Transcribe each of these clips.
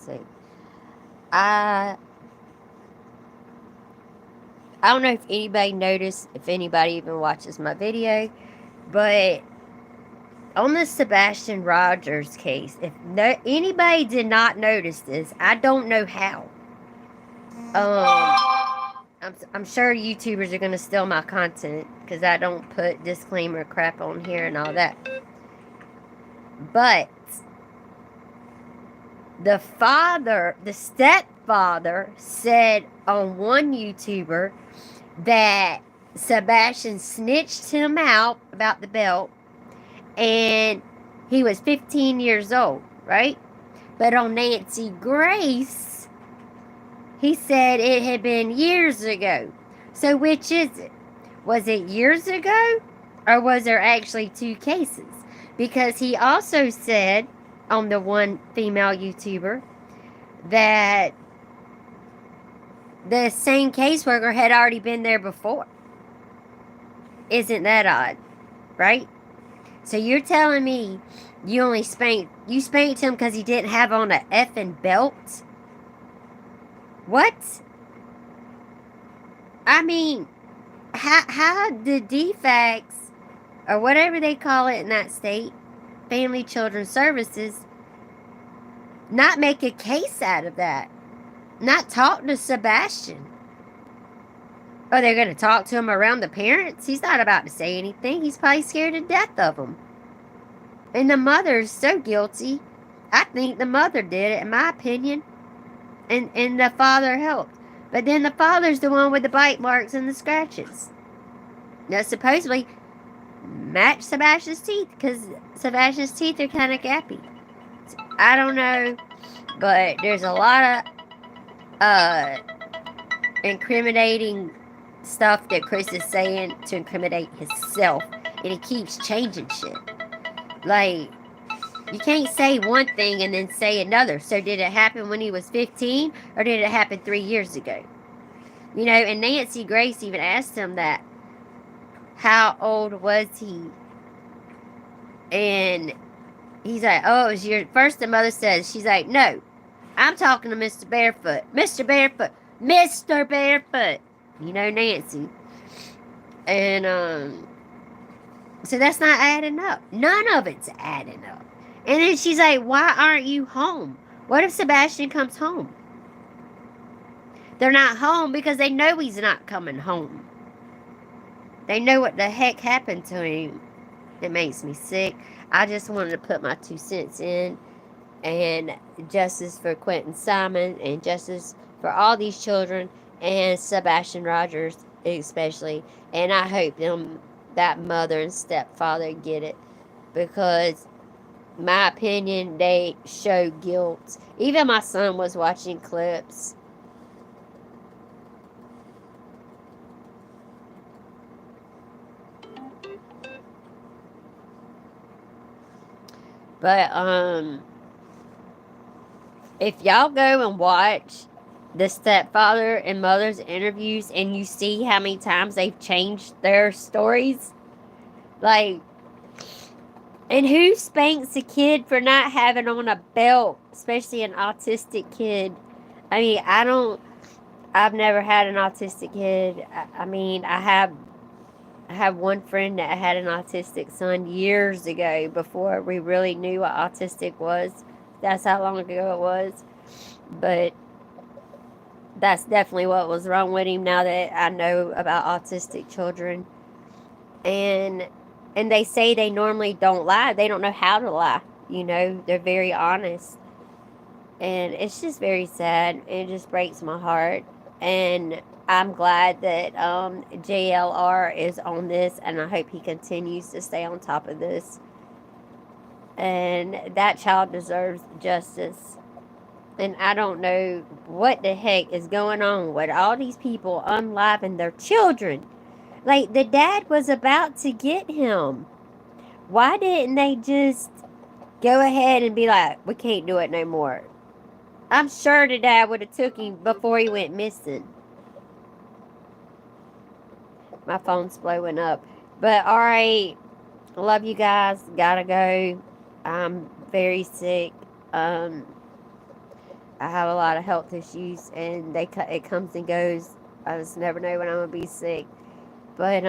So I I don't know if anybody noticed, if anybody even watches my video, but on the Sebastian Rogers case, if anybody did not notice this, I don't know how. I'm sure YouTubers are gonna steal my content because I don't put disclaimer crap on here and all that. But the stepfather, said on one YouTuber that Sebastian snitched him out about the belt, and he was 15 years old, right? But on Nancy Grace, he said it had been years ago. So which is it? Was it years ago? Or was there actually two cases? Because he also said on the one female YouTuber that the same caseworker had already been there before. Isn't that odd? Right? So you're telling me you spanked him because he didn't have on a effing belt? What? I mean, how the defects, or whatever they call it in that state, Family Children Services, not make a case out of that? Not talk to Sebastian? Oh, they're going to talk to him around the parents? He's not about to say anything. He's probably scared to death of them. And the mother's so guilty. I think the mother did it, in my opinion. And the father helped. But then the father's the one with the bite marks and the scratches. Now, supposedly, match Sebastian's teeth, because Sebastian's teeth are kind of gappy. So, I don't know, but there's a lot of incriminating stuff that Chris is saying to incriminate himself, and he keeps changing shit. Like, you can't say one thing and then say another. So did it happen when he was 15, or did it happen 3 years ago? You know, and Nancy Grace even asked him that. How old was he? And he's like, oh, it was your first. The mother says, she's like, no, I'm talking to Mr. Barefoot. Mr. Barefoot. Mr. Barefoot. You know, Nancy. And, so that's not adding up. None of it's adding up. And then she's like, why aren't you home? What if Sebastian comes home? They're not home because they know he's not coming home. They know what the heck happened to him. It makes me sick. I just wanted to put my 2 cents in. And justice for Quentin Simon, and justice for all these children, and Sebastian Rogers especially. And I hope that mother and stepfather get it, because my opinion, they show guilt. Even my son was watching clips. But if y'all go and watch the stepfather and mother's interviews, and you see how many times they've changed their stories, like, and who spanks a kid for not having on a belt, especially an autistic kid? I mean, I've never had an autistic kid. I mean, I have one friend that had an autistic son years ago, before we really knew what autistic was. That's how long ago it was. But that's definitely what was wrong with him, now that I know about autistic children. And they say they normally don't lie. They don't know how to lie. You know, they're very honest. And it's just very sad. It just breaks my heart. And I'm glad that JLR is on this, and I hope he continues to stay on top of this. And that child deserves justice. And I don't know what the heck is going on with all these people unliving their children. Like, the dad was about to get him. Why didn't they just go ahead and be like, we can't do it no more? I'm sure the dad would have took him before he went missing. My phone's blowing up. But alright, love you guys. Gotta go. I'm very sick. I have a lot of health issues, and it comes and goes. I just never know when I'm gonna be sick. But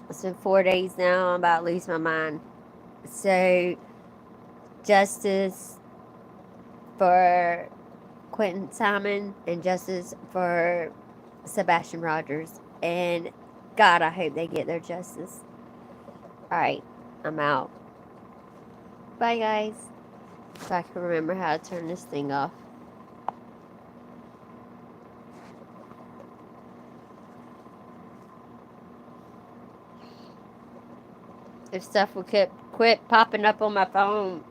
it's been 4 days now. I'm about to lose my mind. So justice for Quentin Simon and justice for Sebastian Rogers. And God, I hope they get their justice. Alright, I'm out. Bye, guys. If I can remember how to turn this thing off. If stuff would quit popping up on my phone,